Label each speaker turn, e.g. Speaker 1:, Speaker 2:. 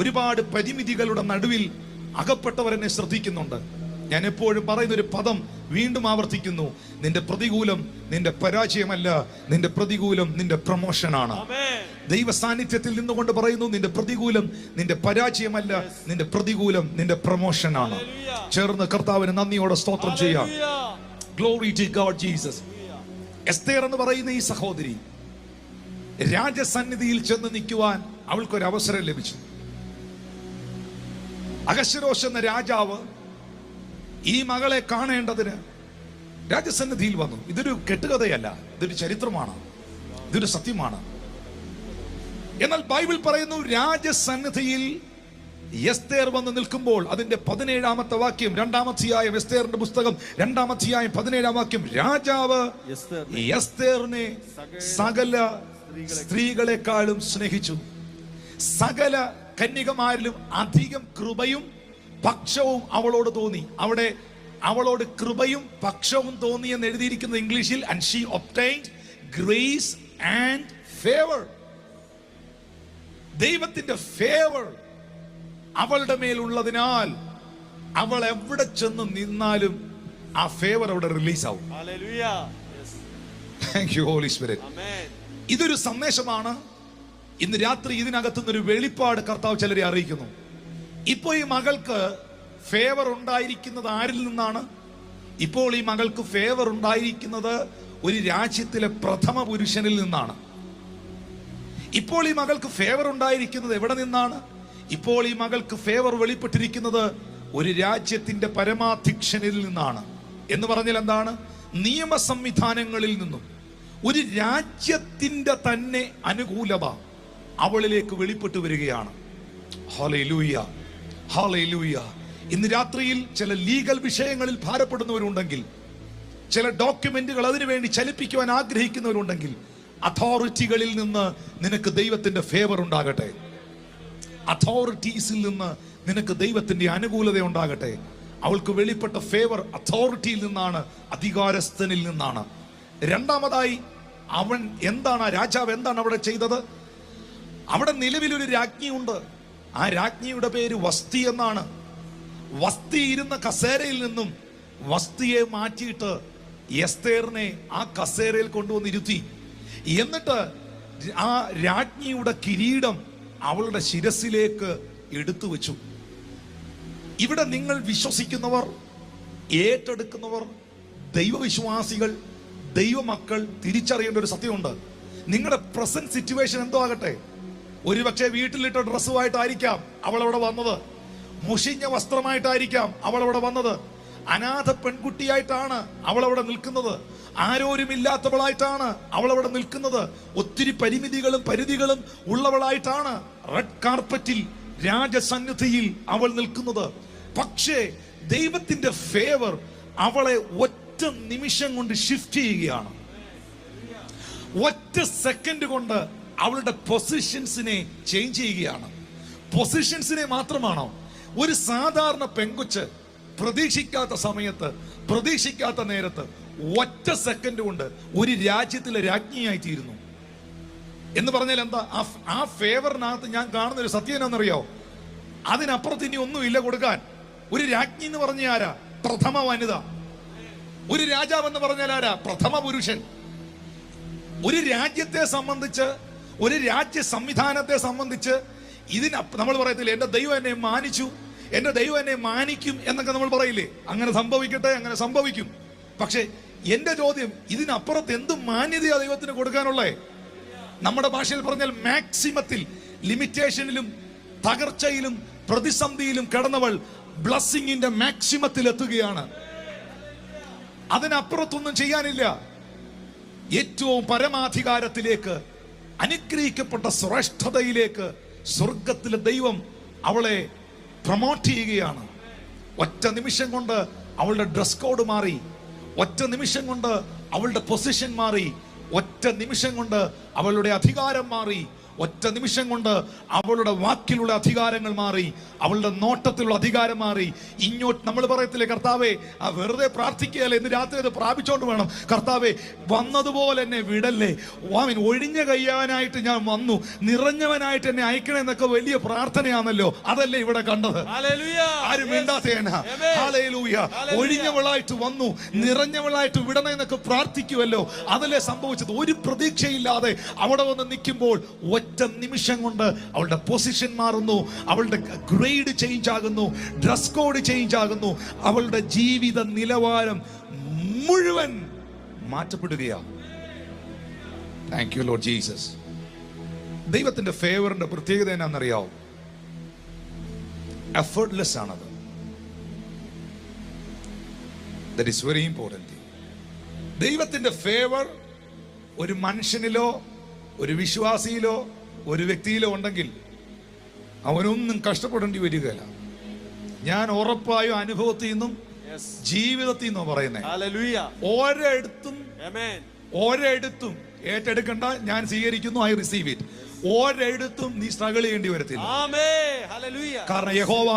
Speaker 1: ഒരുപാട് പരിമിതികളുടെ നടുവിൽ അകപ്പെട്ടവർ എന്നെ ശ്രദ്ധിക്കുന്നുണ്ട്. ഞാൻ എപ്പോഴും പറയുന്ന ഒരു പദം വീണ്ടും ആവർത്തിക്കുന്നു: നിന്റെ പ്രതികൂലം നിന്റെ പരാജയമല്ല, നിന്റെ പ്രതികൂലം നിന്റെ പ്രൊമോഷനാണ്. ദൈവ സാന്നിധ്യത്തിൽ നിന്നുകൊണ്ട് പറയുന്നു, നിന്റെ പ്രതികൂലം നിന്റെ പരാജയമല്ല, നിന്റെ പ്രതികൂലം നിന്റെ പ്രൊമോഷനാണ്. ചേർന്ന് കർത്താവിന് നന്ദിയോടെ സ്തോത്രം ചെയ്യാം. Glory to God Jesus. Esther എന്ന് പറയുന്ന ഈ സഹോദരി രാജസന്നിധിയിൽ ചെന്ന് നിൽക്കുവാൻ അവൾക്കൊരു അവസരം ലഭിച്ചു. അഹശ്വേരോശ് എന്ന രാജാവ് ഈ മകളെ കാണേണ്ടതിന് രാജസന്നിധിയിൽ വന്നു. ഇതൊരു കെട്ടുകഥയല്ല, ഇതൊരു ചരിത്രമാണ്, ഇതൊരു സത്യമാണ്. എന്നാൽ ബൈബിൾ പറയുന്നു, രാജസന്നിധിയിൽ എസ്തേർ വന്ന് നിൽക്കുമ്പോൾ അതിന്റെ 17-ാമത്തെ വാക്യം, 2-ാം അധ്യായം, എസ്തേറിന്റെ പുസ്തകം 2-ാം അധ്യായം 17-ാം വാക്യം, രാജാവ് എസ്തേറിനെ സകല സ്ത്രീകളെക്കാളും സ്നേഹിച്ചു. സകല കന്യകമാരിലും അധികം കൃപയും പക്ഷവും അവളോട് തോന്നി. അവിടെ അവളോട് കൃപയും പക്ഷവും തോന്നി എന്ന് എഴുതിയിരിക്കുന്നത് ഇംഗ്ലീഷിൽ. And she obtained grace and favour. ദൈവത്തിന്റെ ഫേവർ അവളുടെ മേലുള്ളതിനാൽ അവൾ എവിടെ ചെന്ന് നിന്നാലും ആ ഫേവർ അവിടെ റിലീസ് ആവും. Thank you Holy Spirit. ഇതൊരു സന്ദേശമാണ്. ഇന്ന് രാത്രി ഇതിനകത്തുനിന്നൊരു വെളിപ്പാട് കർത്താവ് ചിലരെ അറിയിക്കുന്നു. ഇപ്പോ ഈ മകൾക്ക് ഫേവർ ഉണ്ടായിരിക്കുന്നത് ആരിൽ നിന്നാണ്? ഇപ്പോൾ ഈ മകൾക്ക് ഫേവർ ഉണ്ടായിരിക്കുന്നത് ഒരു രാജ്യത്തിലെ പ്രഥമ പുരുഷനിൽ നിന്നാണ്. ഇപ്പോൾ ഈ മകൾക്ക് ഫേവർ ഉണ്ടായിരിക്കുന്നത് എവിടെ നിന്നാണ്? ഇപ്പോൾ ഈ മകൾക്ക് ഫേവർ വെളിപ്പെട്ടിരിക്കുന്നത് ഒരു രാജ്യത്തിന്റെ പരമാധ്യക്ഷനിൽ നിന്നാണ്. എന്ന് പറഞ്ഞാൽ എന്താണ്? നിയമ സംവിധാനങ്ങളിൽ നിന്നും ഒരു രാജ്യത്തിന്റെ തന്നെ അനുകൂലത അവളിലേക്ക് വെളിപ്പെട്ടു വരികയാണ്. Hallelujah, hallelujah. ഇന്ന് രാത്രിയിൽ ചില ലീഗൽ വിഷയങ്ങളിൽ ഭാരപ്പെടുന്നവരുണ്ടെങ്കിൽ, ചില ഡോക്യുമെന്റുകൾ അതിനുവേണ്ടി ചലിപ്പിക്കുവാൻ ആഗ്രഹിക്കുന്നവരുണ്ടെങ്കിൽ, അതോറിറ്റികളിൽ നിന്ന് നിനക്ക് ദൈവത്തിന്റെ ഫേവർ ഉണ്ടാകട്ടെ. അതോറിറ്റീസിൽ നിന്ന് നിനക്ക് ദൈവത്തിന്റെ അനുകൂലത ഉണ്ടാകട്ടെ. അവൾക്ക് വെളിപ്പെട്ട ഫേവർ അതോറിറ്റിയിൽ നിന്നാണ്, അധികാരസ്ഥനിൽ നിന്നാണ്. രണ്ടാമതായി അവൻ എന്താണ്, രാജാവ് എന്താണ് അവിടെ ചെയ്തത്? അവിടെ നിലവിലൊരു രാജ്ഞിയുണ്ട്. ആ രാജ്ഞിയുടെ പേര് വസ്തി എന്നാണ്. വസ്തി ഇരുന്ന കസേരയിൽ നിന്നും വസ്തിയെ മാറ്റിയിട്ട് എസ്തേറിനെ ആ കസേരയിൽ കൊണ്ടുവന്നിരുത്തി. എന്നിട്ട് ആ രാജ്ഞിയുടെ കിരീടം അവളുടെ ശിരസിലേക്ക് എടുത്തു വെച്ചു. ഇവിടെ നിങ്ങൾ വിശ്വസിക്കുന്നവർ, ഏറ്റെടുക്കുന്നവർ, ദൈവവിശ്വാസികൾ, ദൈവമക്കൾ തിരിച്ചറിയേണ്ട ഒരു സത്യമുണ്ട്. നിങ്ങളുടെ പ്രസന്റ് സിറ്റുവേഷൻ എന്തോ ആകട്ടെ, ഒരുപക്ഷെ വീട്ടിലിട്ട ഡ്രസ്സുമായിട്ടായിരിക്കാം അവൾ അവിടെ വന്നത്, മുഷിഞ്ഞ വസ്ത്രമായിട്ടായിരിക്കാം അവൾ അവിടെ വന്നത്, അനാഥ പെൺകുട്ടിയായിട്ടാണ് അവൾ അവിടെ നിൽക്കുന്നത്, ആരോരുമില്ലാത്തവളായിട്ടാണ് അവൾ അവിടെ നിൽക്കുന്നത്, ഒത്തിരി പരിമിതികളും പരിധികളും ഉള്ളവളായിട്ടാണ് റെഡ് കാർപ്പറ്റിൽ രാജസന്നിധിയിൽ അവൾ നിൽക്കുന്നത്. പക്ഷേ ദൈവത്തിന്റെ ഫേവർ അവളെ ഒറ്റ നിമിഷം കൊണ്ട് ഷിഫ്റ്റ് ചെയ്യുകയാണ്. ഒറ്റ സെക്കൻഡ് കൊണ്ട് അവളുടെ പൊസിഷൻസിനെ ചേഞ്ച് ചെയ്യുകയാണ്. പൊസിഷൻസിനെ മാത്രമാണോ? ഒരു സാധാരണ പെങ്കൊച്ച് പ്രതീക്ഷിക്കാത്ത സമയത്ത്, പ്രതീക്ഷിക്കാത്ത നേരത്ത്, ഒറ്റ സെക്കൻഡ് കൊണ്ട് ഒരു രാജ്യത്തിലെ രാജ്ഞിയായി തീരുന്നു. എന്ന് പറഞ്ഞാൽ എന്താ? ആ ഫേവറിനകത്ത് ഞാൻ കാണുന്ന ഒരു സത്യം എന്നാണെന്നറിയോ? അതിനപ്പുറത്ത് ഇനി ഒന്നുമില്ല കൊടുക്കാൻ. ഒരു രാജ്ഞി എന്ന് പറഞ്ഞ ആരാ? പ്രഥമ വനിത. ഒരു രാജാവ് എന്ന് പറഞ്ഞാൽ ആരാ? പ്രഥമ പുരുഷൻ. ഒരു രാജ്യത്തെ സംബന്ധിച്ച്, ഒരു രാജ്യ സംവിധാനത്തെ സംബന്ധിച്ച് നമ്മൾ പറയത്തില്ലേ, എന്റെ ദൈവം എന്നെ മാനിച്ചു, എന്റെ ദൈവം എന്നെ മാനിക്കും എന്നൊക്കെ നമ്മൾ പറയില്ലേ? അങ്ങനെ സംഭവിക്കട്ടെ, അങ്ങനെ സംഭവിക്കും. പക്ഷെ എന്റെ ചോദ്യം, ഇതിനപ്പുറത്ത് എന്ത് മാന്യതയാ ദൈവത്തിന് കൊടുക്കാനുള്ളേ? നമ്മുടെ ഭാഷയിൽ പറഞ്ഞാൽ മാക്സിമത്തിൽ, ലിമിറ്റേഷനിലും തകർച്ചയിലും പ്രതിസന്ധിയിലും കിടന്നവൾ ബ്ലസ്സിങ്ങിന്റെ മാക്സിമത്തിൽ എത്തുകയാണ്. അതിനപ്പുറത്തൊന്നും ചെയ്യാനില്ല. ഏറ്റവും പരമാധികാരത്തിലേക്ക്, അനുഗ്രഹിക്കപ്പെട്ട ശ്രേഷ്ഠതയിലേക്ക് സ്വർഗത്തിലെ ദൈവം അവളെ പ്രൊമോട്ട് ചെയ്യുകയാണ്. ഒറ്റ നിമിഷം കൊണ്ട് അവളുടെ ഡ്രസ് കോഡ് മാറി, ഒറ്റ നിമിഷം കൊണ്ട് അവളുടെ പൊസിഷൻ മാറി, ഒറ്റ നിമിഷം കൊണ്ട് അവളുടെ അധികാരം മാറി, ഒറ്റ നിമിഷം കൊണ്ട് അവളുടെ വാക്കിലുള്ള അധികാരങ്ങൾ മാറി, അവളുടെ നോട്ടത്തിലുള്ള അധികാരം മാറി. ഇങ്ങോട്ട് നമ്മൾ പറയത്തില്ലേ, കർത്താവേ വെറുതെ പ്രാർത്ഥിക്കുകയല്ലേ, ഇന്ന് രാത്രി അത് പ്രാപിച്ചോണ്ട് വേണം. കർത്താവേ വന്നതുപോലെ എന്നെ വിടല്ലേ, ഒഴിഞ്ഞ കയ്യാനായിട്ട് ഞാൻ വന്നു, നിറഞ്ഞവനായിട്ട് എന്നെ അയക്കണേ എന്നൊക്കെ വലിയ പ്രാർത്ഥനയാണല്ലോ. അതല്ലേ ഇവിടെ കണ്ടത്? ആരും മിണ്ടാത്തേനാ. ഹല്ലേലൂയ. ഒഴിഞ്ഞവളായിട്ട് വന്നു, നിറഞ്ഞവളായിട്ട് വിടണേ എന്നൊക്കെ പ്രാർത്ഥിക്കുമല്ലോ. അതല്ലേ സംഭവിച്ചത്? ഒരു പ്രതീക്ഷയില്ലാതെ അവിടെ വന്ന് നിൽക്കുമ്പോൾ ഒറ്റ നിമിഷം കൊണ്ട് അവളുടെ പൊസിഷൻ മാറുന്നു, അവളുടെ ഗ്രേഡ് ചേഞ്ച് ആകുന്നു, ഡ്രസ് കോഡ് ചേഞ്ച് ആകുന്നു, അവളുടെ ജീവിത നിലവാരം മുഴുവൻ മാറ്റപ്പെടുകയാണ്. Thank you Lord Jesus. ദൈവത്തിന്റെ ഫേവറിന്റെ പ്രത്യേകത എന്നാണെന്നറിയാവോ? എഫേർട്ട്ലെസ് ആണത്. That is very important. ദൈവത്തിന്റെ ഫേവർ ഒരു മനുഷ്യനിലോ ഒരു വിശ്വാസിയിലോ ഒരു വ്യക്തിയിലോ ഉണ്ടെങ്കിൽ അവനൊന്നും കഷ്ടപ്പെടേണ്ടി വരികയില്ല. ഞാൻ ഉറപ്പായും അനുഭവത്തിൽ നിന്നും ജീവിതത്തിൽ നിന്നും പറയുന്നേ, ഓരോടുത്തും ഏറ്റെടുക്കണ്ട, ഞാൻ സ്വീകരിക്കുന്നു, ഐ റിസീവ് ഇറ്റ്. ഓരോടുത്തും നീ സ്ട്രഗിൾ ചെയ്യേണ്ടി വരത്തില്ല. കാരണം യഹോവ